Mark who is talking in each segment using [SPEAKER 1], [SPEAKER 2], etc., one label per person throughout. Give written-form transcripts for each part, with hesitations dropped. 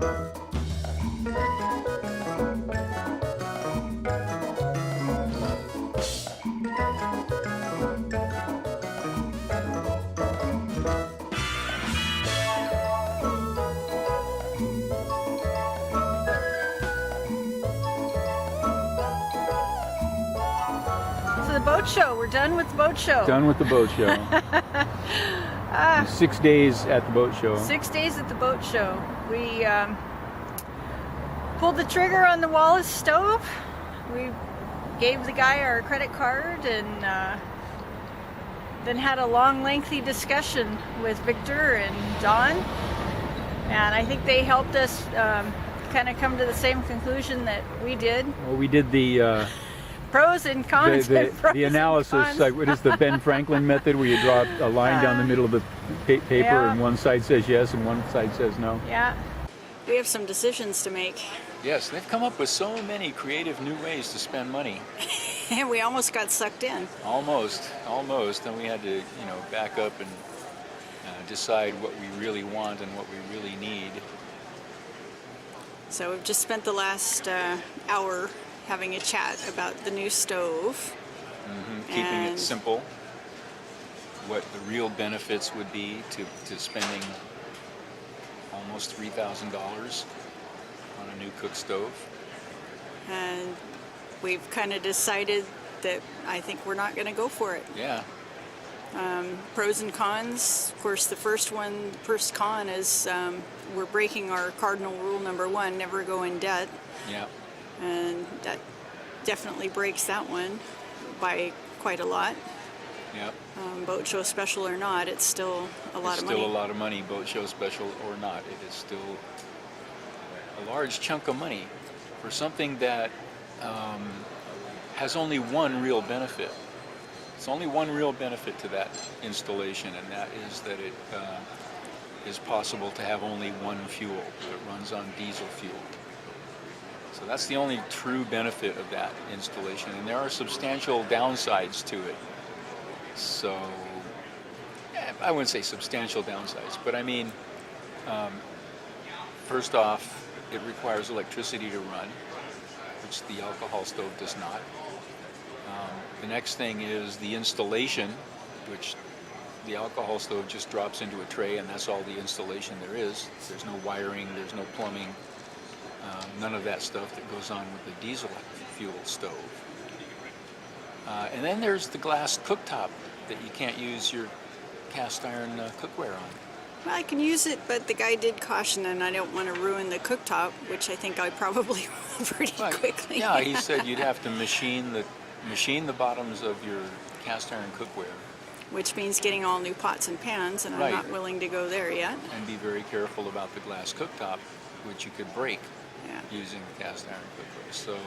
[SPEAKER 1] The boat show. We're done with the boat show.
[SPEAKER 2] Done with the boat show. 6 days at the boat show.
[SPEAKER 1] 6 days at the boat show. We pulled the trigger on the Wallace stove. We gave the guy our credit card and then had a long, lengthy discussion with Victor and John. And I think they helped us kind of come to the same conclusion that we did.
[SPEAKER 2] Well, we did the
[SPEAKER 1] pros and cons.
[SPEAKER 2] The analysis, like what is the Ben Franklin method, where you draw a line down the middle of the paper,
[SPEAKER 1] yeah.
[SPEAKER 2] and one side says yes and one side says no.
[SPEAKER 1] Yeah. We have some decisions to make.
[SPEAKER 2] Yes, they've come up with so many creative new ways to spend money.
[SPEAKER 1] And we almost got sucked in.
[SPEAKER 2] Almost. Then we had to, back up and decide what we really want and what we really need.
[SPEAKER 1] So we've just spent the last hour having a chat about the new stove.
[SPEAKER 2] Keeping it simple. What the real benefits would be to spending almost $3,000 on a new cook stove.
[SPEAKER 1] And we've kind of decided that I think we're not going to go for it.
[SPEAKER 2] Yeah.
[SPEAKER 1] Pros and cons. Of course, the first con is we're breaking our cardinal rule number 1, never go in debt.
[SPEAKER 2] Yeah.
[SPEAKER 1] And that definitely breaks that one by quite a lot.
[SPEAKER 2] Yep.
[SPEAKER 1] Boat show special or not, it's still a lot of money.
[SPEAKER 2] Still a lot of money, boat show special or not. It is still a large chunk of money for something that has only one real benefit. It's only one real benefit to that installation, and that is that it is possible to have only one fuel that runs on diesel fuel. So that's the only true benefit of that installation, and there are substantial downsides to it. So, I wouldn't say substantial downsides, but I mean, first off, it requires electricity to run, which the alcohol stove does not. The next thing is the installation, which the alcohol stove just drops into a tray, and that's all the installation there is. There's no wiring, there's no plumbing, none of that stuff that goes on with the diesel fuel stove. And then there's the glass cooktop that you can't use your cast iron cookware on.
[SPEAKER 1] Well, I can use it, but the guy did caution, and I don't want to ruin the cooktop, which I think I probably will pretty quickly.
[SPEAKER 2] Yeah, he said you'd have to machine the bottoms of your cast iron cookware.
[SPEAKER 1] Which means getting all new pots and pans, and
[SPEAKER 2] Right.
[SPEAKER 1] I'm not willing to go there yet.
[SPEAKER 2] And be very careful about the glass cooktop, which you could break
[SPEAKER 1] Yeah.
[SPEAKER 2] using the cast iron cookware. So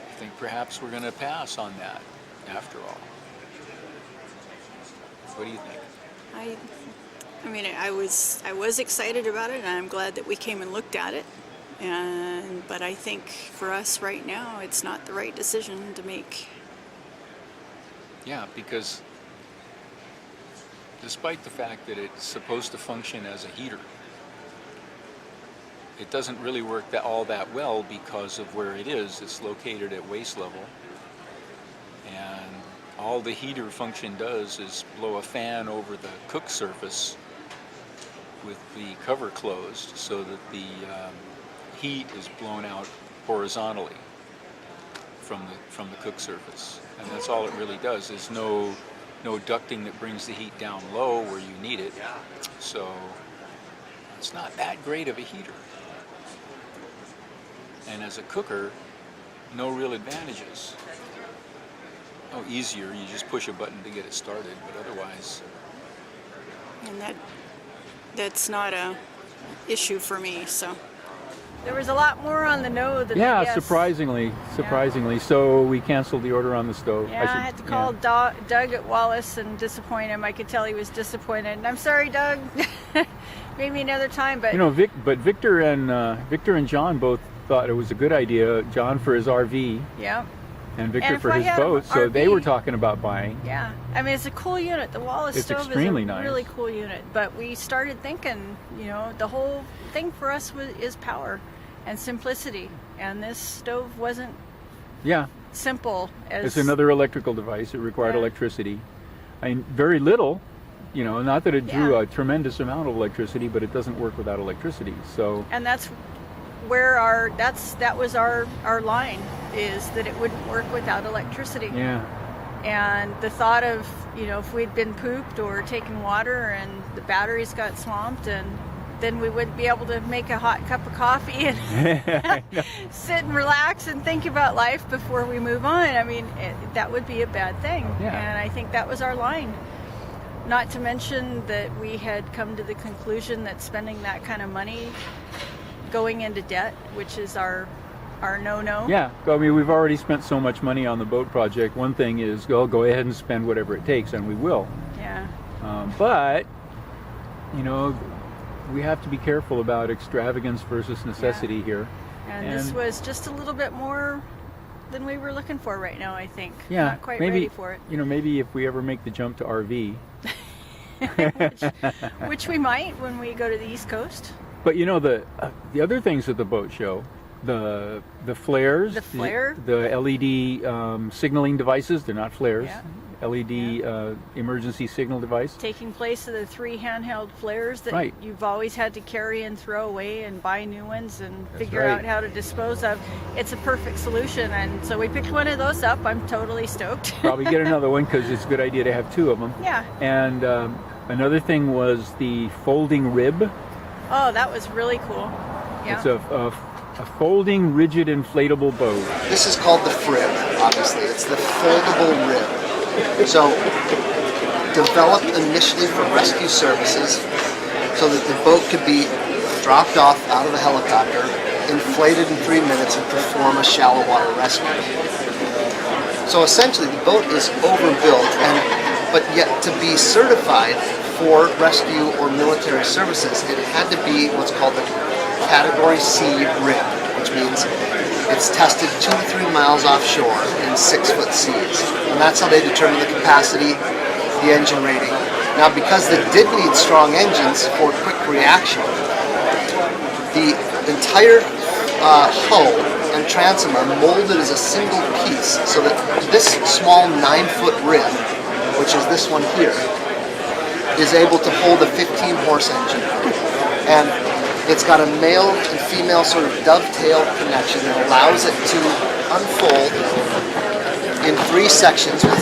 [SPEAKER 2] I think perhaps we're going to pass on that after all. What do you think?
[SPEAKER 1] I mean, I was excited about it, and I'm glad that we came and looked at it. But I think for us right now, it's not the right decision to make.
[SPEAKER 2] Yeah, because despite the fact that it's supposed to function as a heater, it doesn't really work all that well because of where it is. It's located at waist level, and all the heater function does is blow a fan over the cook surface with the cover closed so that the heat is blown out horizontally from the cook surface, and that's all it really does. There's no ducting that brings the heat down low where you need it, so it's not that great of a heater. And as a cooker, no real advantages. Oh, easier, you just push a button to get it started, but otherwise.
[SPEAKER 1] And that's not a issue for me, so. There was a lot more on the no than the yes.
[SPEAKER 2] Surprisingly. So we canceled the order on the stove.
[SPEAKER 1] Yeah, I had to call Doug at Wallace and disappoint him. I could tell he was disappointed. And I'm sorry, Doug. Maybe another time, but
[SPEAKER 2] Victor and John both thought it was a good idea. John for his RV.
[SPEAKER 1] Yeah.
[SPEAKER 2] And Victor
[SPEAKER 1] And if
[SPEAKER 2] for
[SPEAKER 1] I
[SPEAKER 2] his
[SPEAKER 1] had an
[SPEAKER 2] boat, so they
[SPEAKER 1] RV,
[SPEAKER 2] were talking about buying.
[SPEAKER 1] Yeah, I mean, it's a cool unit. The Wallace
[SPEAKER 2] It's
[SPEAKER 1] stove is a
[SPEAKER 2] extremely nice.
[SPEAKER 1] really cool unit. But we started thinking, the whole thing for us is power and simplicity. And this stove wasn't
[SPEAKER 2] Yeah,
[SPEAKER 1] simple as...
[SPEAKER 2] it's another electrical device. It required
[SPEAKER 1] Yeah.
[SPEAKER 2] electricity. I mean, very little, not that it drew
[SPEAKER 1] Yeah.
[SPEAKER 2] a tremendous amount of electricity, but it doesn't work without electricity. So,
[SPEAKER 1] And that's where that was our line, is that it wouldn't work without electricity.
[SPEAKER 2] yeah.
[SPEAKER 1] And the thought of, if we'd been pooped or taken water and the batteries got swamped, and then we wouldn't be able to make a hot cup of coffee and sit and relax and think about life before we move on. I mean, that would be a bad thing.
[SPEAKER 2] Yeah.
[SPEAKER 1] And I think that was our line. Not to mention that we had come to the conclusion that spending that kind of money going into debt, which is our no-no.
[SPEAKER 2] Yeah, I mean, we've already spent so much money on the boat project. One thing is go ahead and spend whatever it takes, and we will.
[SPEAKER 1] Yeah.
[SPEAKER 2] But, we have to be careful about extravagance versus necessity here.
[SPEAKER 1] And this was just a little bit more than we were looking for right now, I think.
[SPEAKER 2] Yeah,
[SPEAKER 1] Not quite
[SPEAKER 2] maybe,
[SPEAKER 1] ready for it.
[SPEAKER 2] Maybe if we ever make the jump to RV.
[SPEAKER 1] which we might when we go to the East Coast.
[SPEAKER 2] But the other things at the boat show, the flares,
[SPEAKER 1] The flare?
[SPEAKER 2] the LED signaling devices, they're not flares.
[SPEAKER 1] Yeah.
[SPEAKER 2] LED emergency signal device.
[SPEAKER 1] Taking place of the 3 handheld flares that
[SPEAKER 2] Right.
[SPEAKER 1] you've always had to carry and throw away and buy new ones and
[SPEAKER 2] That's
[SPEAKER 1] figure
[SPEAKER 2] right.
[SPEAKER 1] out how to dispose of. It's a perfect solution, and so we picked one of those up. I'm totally stoked.
[SPEAKER 2] Probably get another one because it's a good idea to have 2 of them.
[SPEAKER 1] Yeah.
[SPEAKER 2] And another thing was the folding rib.
[SPEAKER 1] Oh, that was really cool. Yeah.
[SPEAKER 2] It's a folding, rigid, inflatable boat.
[SPEAKER 3] This is called the frib, obviously. It's the foldable rib. So, developed initially for rescue services so that the boat could be dropped off out of a helicopter, inflated in 3 minutes, and perform a shallow water rescue. So essentially, the boat is overbuilt, but yet to be certified for rescue or military services, it had to be what's called the Category C rib, which means it's tested 2 to 3 miles offshore in 6-foot seas. And that's how they determine the capacity, the engine rating. Now, because they did need strong engines for quick reaction, the entire hull and transom are molded as a single piece, so that this small 9-foot rib, which is this one here, is able to hold a 15-horse engine. And it's got a male and female sort of dovetail connection that allows it to unfold in 3 sections with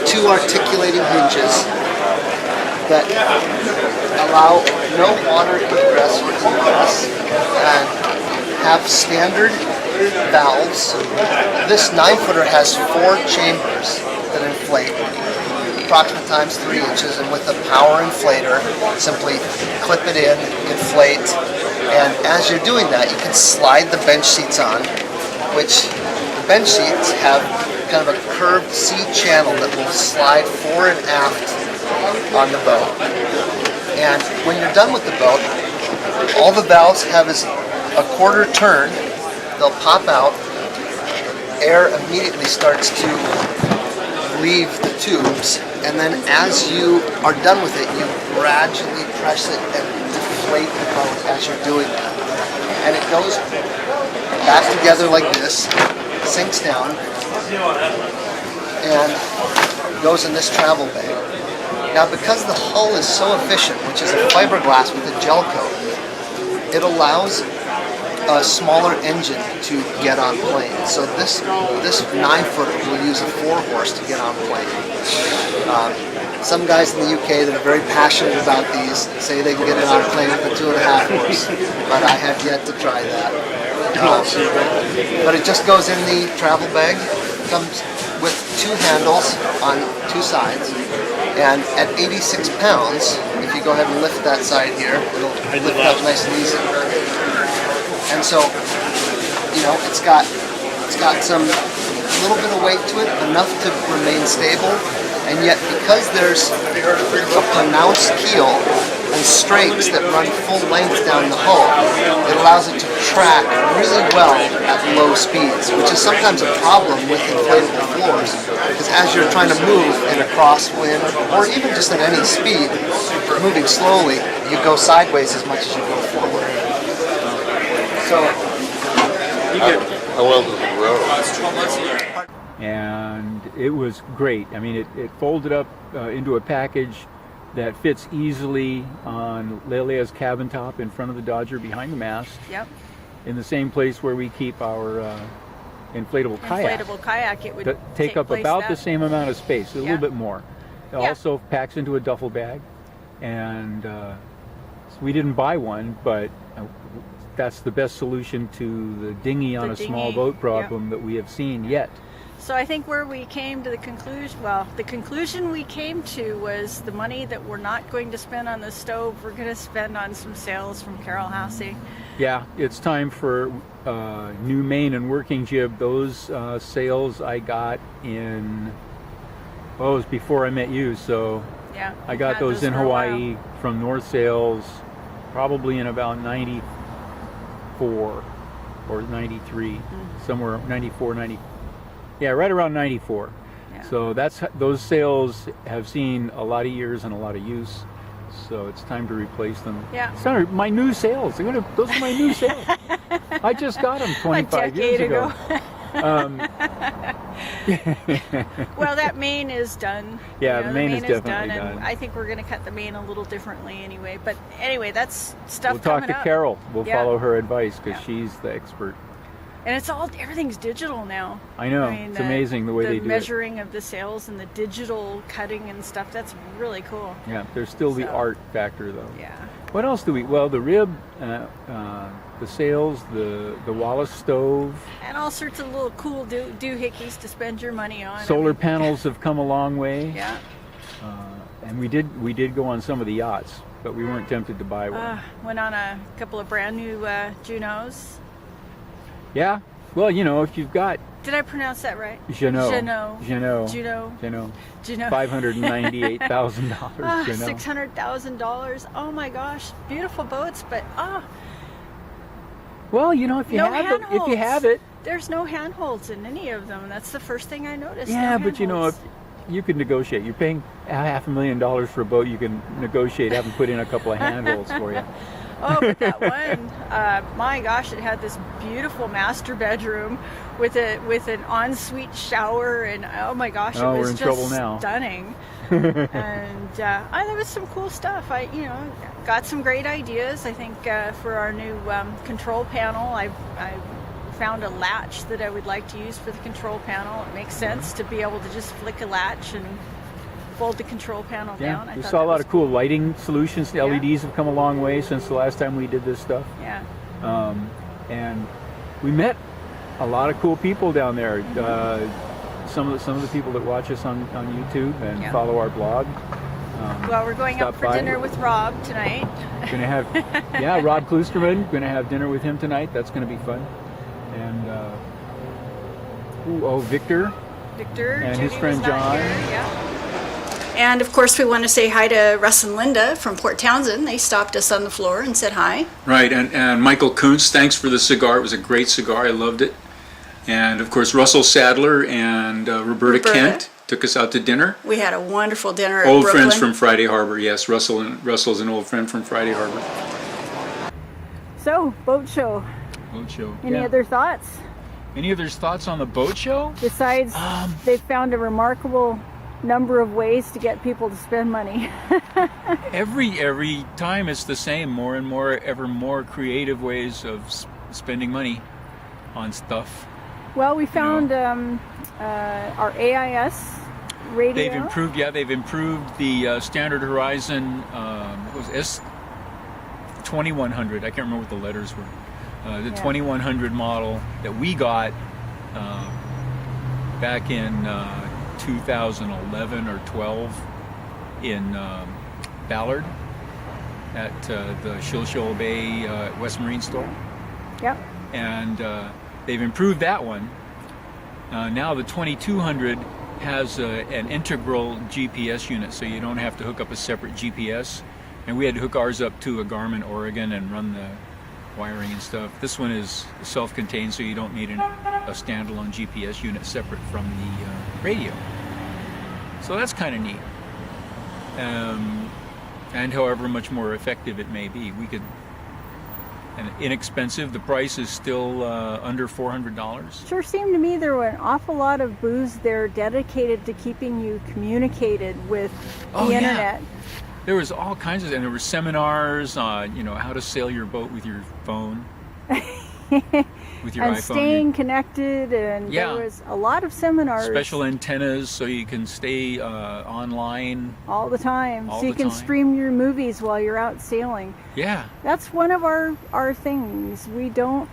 [SPEAKER 3] 2 articulating hinges that allow no water ingress or egress and have standard valves. This 9-footer has 4 chambers that inflate approximate times 3 inches, and with a power inflator, simply clip it in, inflate, and as you're doing that, you can slide the bench seats on, which the bench seats have kind of a curved C channel that will slide fore and aft on the boat. And when you're done with the boat, all the valves have is a quarter turn. They'll pop out. Air immediately starts to leave the tubes, and then as you are done with it, you gradually press it and deflate the boat as you're doing that. And it goes back together like this, sinks down, and goes in this travel bag. Now, because the hull is so efficient, which is a fiberglass with a gel coat, it allows a smaller engine to get on plane. So this 9-footer will use a 4-horse to get on plane. Some guys in the UK that are very passionate about these say they can get it on a plane with a 2.5-horse, but I have yet to try that. But it just goes in the travel bag, comes with 2 handles on 2 sides, and at 86 pounds, if you go ahead and lift that side here, it'll lift up nice and easy. And so, it's got some little bit of weight to it, enough to remain stable, and yet because there's a pronounced keel and strakes that run full length down the hull, it allows it to track really well at low speeds, which is sometimes a problem with inflatable floors, because as you're trying to move in a crosswind, or even just at any speed, moving slowly, you go sideways as much as you go forward. So,
[SPEAKER 4] How well does it roll?
[SPEAKER 5] And it was great. I mean, it folded up into a package that fits easily on Lealea's cabin top in front of the Dodger behind the mast.
[SPEAKER 1] Yep.
[SPEAKER 5] In the same place where we keep our inflatable kayak.
[SPEAKER 1] Inflatable kayak, it would
[SPEAKER 5] take up
[SPEAKER 1] place
[SPEAKER 5] about
[SPEAKER 1] that.
[SPEAKER 5] the same amount of space, a
[SPEAKER 1] Yeah.
[SPEAKER 5] little bit more. It
[SPEAKER 1] Yeah.
[SPEAKER 5] also packs into a duffel bag, and so we didn't buy one, but that's the best solution to the dinghy on
[SPEAKER 1] The
[SPEAKER 5] a small
[SPEAKER 1] dinghy,
[SPEAKER 5] boat problem that we have seen yet.
[SPEAKER 1] So I think where we came to the conclusion, well, the conclusion we came to was the money that we're not going to spend on the stove, we're going to spend on some sales from Carol Hasse.
[SPEAKER 5] Yeah, it's time for new main and working jib. Those sales I got in, well, it was before I met you, so
[SPEAKER 1] Yeah,
[SPEAKER 5] I
[SPEAKER 1] we've
[SPEAKER 5] got
[SPEAKER 1] had
[SPEAKER 5] those in
[SPEAKER 1] for a while.
[SPEAKER 5] Hawaii from North Sales probably in about 94 or 93, somewhere 94, 90. Yeah, right around 94.
[SPEAKER 1] Yeah.
[SPEAKER 5] So those sales have seen a lot of years and a lot of use. So it's time to replace them.
[SPEAKER 1] Yeah.
[SPEAKER 5] It's not my new sales. Those are my new sales. I just got them 25 years
[SPEAKER 1] decade
[SPEAKER 5] ago.
[SPEAKER 1] Well, that main is done.
[SPEAKER 5] Yeah, the main is definitely
[SPEAKER 1] done,
[SPEAKER 5] done.
[SPEAKER 1] and I think we're going to cut the main a little differently anyway. But anyway, that's stuff
[SPEAKER 5] We'll talk
[SPEAKER 1] coming
[SPEAKER 5] to
[SPEAKER 1] up.
[SPEAKER 5] Carol. We'll
[SPEAKER 1] Yeah.
[SPEAKER 5] follow her advice because
[SPEAKER 1] Yeah.
[SPEAKER 5] she's the expert.
[SPEAKER 1] And everything's digital now.
[SPEAKER 5] I know. It's amazing the way they do it.
[SPEAKER 1] The measuring of the sails and the digital cutting and stuff, that's really cool.
[SPEAKER 5] Yeah, there's still the
[SPEAKER 1] So-
[SPEAKER 5] art factor though.
[SPEAKER 1] Yeah.
[SPEAKER 5] What else do we? Well, the rib, the sails, the Wallace stove,
[SPEAKER 1] And all sorts of little cool doohickeys to spend your money on.
[SPEAKER 5] solar panels have come a long way.
[SPEAKER 1] Yeah.
[SPEAKER 5] And we did go on some of the yachts, but we weren't tempted to buy one.
[SPEAKER 1] Went on a couple of brand new Junos.
[SPEAKER 5] Yeah. Well, if you've got
[SPEAKER 1] Did I pronounce that right?
[SPEAKER 5] Jeannot,
[SPEAKER 1] Juno.
[SPEAKER 5] $598,000.
[SPEAKER 1] $600,000. Oh my gosh, beautiful boats, but
[SPEAKER 5] Well, if you
[SPEAKER 1] no
[SPEAKER 5] have
[SPEAKER 1] handholds.
[SPEAKER 5] it,
[SPEAKER 1] There's no handholds in any of them. That's the first thing I noticed.
[SPEAKER 5] yeah.
[SPEAKER 1] No
[SPEAKER 5] But
[SPEAKER 1] handholds.
[SPEAKER 5] if you can negotiate, you're paying $500,000 for a boat. You can negotiate, have them put in a couple of handholds for you.
[SPEAKER 1] Oh, but that one, my gosh, it had this beautiful master bedroom with an ensuite shower, and oh my gosh, it
[SPEAKER 5] Oh,
[SPEAKER 1] was
[SPEAKER 5] we're in
[SPEAKER 1] just
[SPEAKER 5] trouble now.
[SPEAKER 1] stunning. And there was some cool stuff. I got some great ideas. I think for our new control panel, I found a latch that I would like to use for the control panel. It makes sense to be able to just flick a latch and fold the control panel down.
[SPEAKER 5] Yeah,
[SPEAKER 1] I
[SPEAKER 5] we
[SPEAKER 1] thought
[SPEAKER 5] saw a
[SPEAKER 1] that
[SPEAKER 5] lot
[SPEAKER 1] was
[SPEAKER 5] of cool lighting solutions. The
[SPEAKER 1] Yeah.
[SPEAKER 5] LEDs have come a long way since the last time we did this stuff.
[SPEAKER 1] Yeah.
[SPEAKER 5] And we met a lot of cool people down there. Some of the people that watch us on YouTube and
[SPEAKER 1] Yeah.
[SPEAKER 5] follow our blog.
[SPEAKER 1] Well, we're going out
[SPEAKER 5] Stop
[SPEAKER 1] for
[SPEAKER 5] by.
[SPEAKER 1] dinner with Rob tonight.
[SPEAKER 5] Gonna have, Rob Klusterman. Gonna have dinner with him tonight. That's gonna be fun. And Victor.
[SPEAKER 1] Victor
[SPEAKER 5] And
[SPEAKER 1] Judy
[SPEAKER 5] his friend
[SPEAKER 1] was not
[SPEAKER 5] John.
[SPEAKER 1] here, yeah. And of course, we want to say hi to Russ and Linda from Port Townsend. They stopped us on the floor and said hi.
[SPEAKER 2] Right, and Michael Kuntz, thanks for the cigar. It was a great cigar. I loved it. And of course, Russell Sadler and Roberta Kent took us out to dinner.
[SPEAKER 1] We had a wonderful dinner at
[SPEAKER 2] Old
[SPEAKER 1] Brooklyn.
[SPEAKER 2] friends from Friday Harbor. Yes, Russell's an old friend from Friday Harbor.
[SPEAKER 1] So, boat show.
[SPEAKER 5] Boat show.
[SPEAKER 1] Any other thoughts?
[SPEAKER 5] Any other thoughts on the boat show?
[SPEAKER 1] Besides, they found a remarkable number of ways to get people to spend money.
[SPEAKER 5] Every time it's the same. More and more, ever more creative ways of spending money on stuff.
[SPEAKER 1] Well, we found our AIS radio.
[SPEAKER 5] They've improved. Yeah, they've improved the Standard Horizon. What was S2100? I can't remember what the letters were. The 2100 model that we got back in 2011 or 12 in Ballard at the Shilshole Bay West Marine store.
[SPEAKER 1] Yep.
[SPEAKER 5] And they've improved that one. Now the 2200 has an integral GPS unit, so you don't have to hook up a separate GPS. And we had to hook ours up to a Garmin Oregon and run the wiring and stuff. This one is self-contained, so you don't need a standalone GPS unit separate from the radio. So that's kind of neat. And however much more effective it may be, we could. And inexpensive. The price is still under $400.
[SPEAKER 1] Sure seemed to me there were an awful lot of booths there dedicated to keeping you communicated with the internet.
[SPEAKER 5] There was all kinds of, and there were seminars on, you know, how to sail your boat with your phone, with your
[SPEAKER 1] and
[SPEAKER 5] iPhone.
[SPEAKER 1] staying connected, and
[SPEAKER 5] Yeah.
[SPEAKER 1] there was a lot of seminars.
[SPEAKER 5] Special antennas so you can stay online.
[SPEAKER 1] all the time,
[SPEAKER 5] All
[SPEAKER 1] so you
[SPEAKER 5] the
[SPEAKER 1] can
[SPEAKER 5] time.
[SPEAKER 1] stream your movies while you're out sailing.
[SPEAKER 5] Yeah.
[SPEAKER 1] That's one of our things. We don't.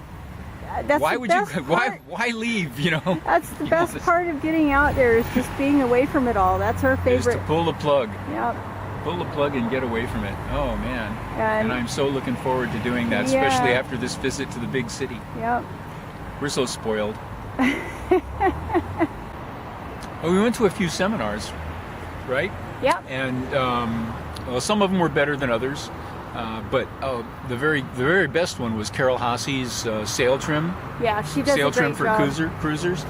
[SPEAKER 1] That's
[SPEAKER 5] Why
[SPEAKER 1] the
[SPEAKER 5] would you?
[SPEAKER 1] best part.
[SPEAKER 5] Why leave? You know.
[SPEAKER 1] That's the
[SPEAKER 5] You
[SPEAKER 1] best
[SPEAKER 5] know,
[SPEAKER 1] part of getting out there, is just being away from it all. That's our
[SPEAKER 5] Is
[SPEAKER 1] favorite.
[SPEAKER 5] to pull the plug.
[SPEAKER 1] Yep.
[SPEAKER 5] Pull the plug and get away from it. Oh man.
[SPEAKER 1] And-
[SPEAKER 5] And I'm so looking forward to doing that,
[SPEAKER 1] Yeah.
[SPEAKER 5] especially after this visit to the big city.
[SPEAKER 1] Yep.
[SPEAKER 5] We're so spoiled. Well, we went to a few seminars, right?
[SPEAKER 1] Yep.
[SPEAKER 5] And well, some of them were better than others, but the very best one was Carol Hassey's sail trim,
[SPEAKER 1] Yeah, she does
[SPEAKER 5] sail
[SPEAKER 1] a
[SPEAKER 5] trim
[SPEAKER 1] great
[SPEAKER 5] for
[SPEAKER 1] job.
[SPEAKER 5] cruisers.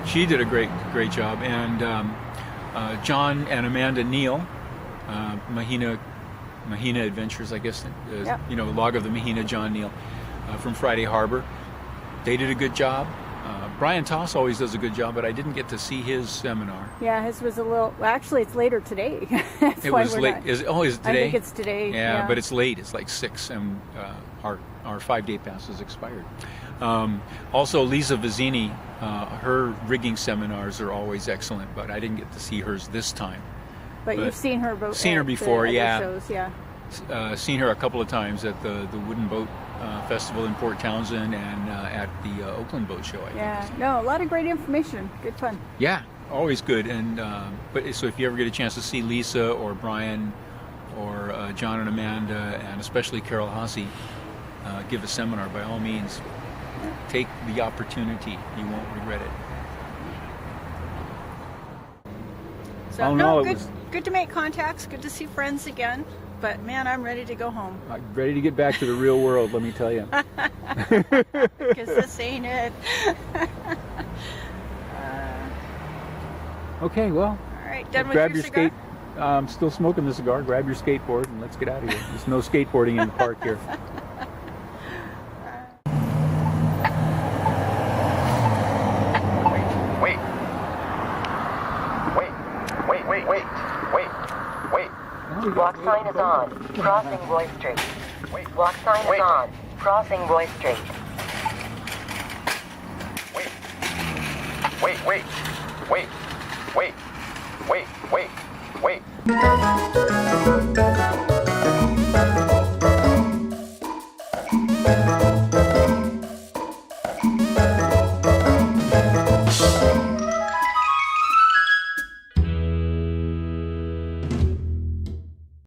[SPEAKER 5] She did a great job, and John and Amanda Neal, Mahina Adventures, I guess.
[SPEAKER 1] Yep.
[SPEAKER 5] You know, Log of the Mahina, John Neal from Friday Harbor. They did a good job. Brian Toss always does a good job, but I didn't get to see his seminar.
[SPEAKER 1] Yeah, his was a little. Well, actually, it's later today. That's
[SPEAKER 5] It
[SPEAKER 1] why
[SPEAKER 5] was
[SPEAKER 1] we're
[SPEAKER 5] late.
[SPEAKER 1] not-
[SPEAKER 5] Is it today?
[SPEAKER 1] I think it's today.
[SPEAKER 5] Yeah, but it's late. It's like 6, and our 5-day pass is expired. Also, Lisa Vizzini, her rigging seminars are always excellent, but I didn't get to see hers this time.
[SPEAKER 1] But you've seen her.
[SPEAKER 5] Seen her
[SPEAKER 1] at the
[SPEAKER 5] before,
[SPEAKER 1] other
[SPEAKER 5] yeah.
[SPEAKER 1] Shows, yeah.
[SPEAKER 5] Seen her a couple of times at the Wooden Boat Festival in Port Townsend and at the Oakland Boat Show, I think.
[SPEAKER 1] Yeah. No, a lot of great information. Good fun.
[SPEAKER 5] Yeah, always good. And so if you ever get a chance to see Lisa or Brian or John and Amanda, and especially Carol Hassey, give a seminar, by all means, take the opportunity. You won't regret it.
[SPEAKER 1] So
[SPEAKER 5] All in
[SPEAKER 1] no,
[SPEAKER 5] all, it
[SPEAKER 1] good.
[SPEAKER 5] was-
[SPEAKER 1] Good to make contacts. Good to see friends again. But man, I'm ready to go home
[SPEAKER 5] I'm ready to get back to the real world, let me tell you.
[SPEAKER 1] because this ain't it.
[SPEAKER 5] Okay, well,
[SPEAKER 1] All right, done with
[SPEAKER 5] grab
[SPEAKER 1] your
[SPEAKER 5] your
[SPEAKER 1] cigar?
[SPEAKER 5] skate. I'm still smoking the cigar. Grab your skateboard and let's get out of here. There's no skateboarding in the park here.
[SPEAKER 6] Wait.
[SPEAKER 7] Walk sign is on. Crossing Roy Street. Walk sign is on. Crossing Roy Street.
[SPEAKER 6] Wait.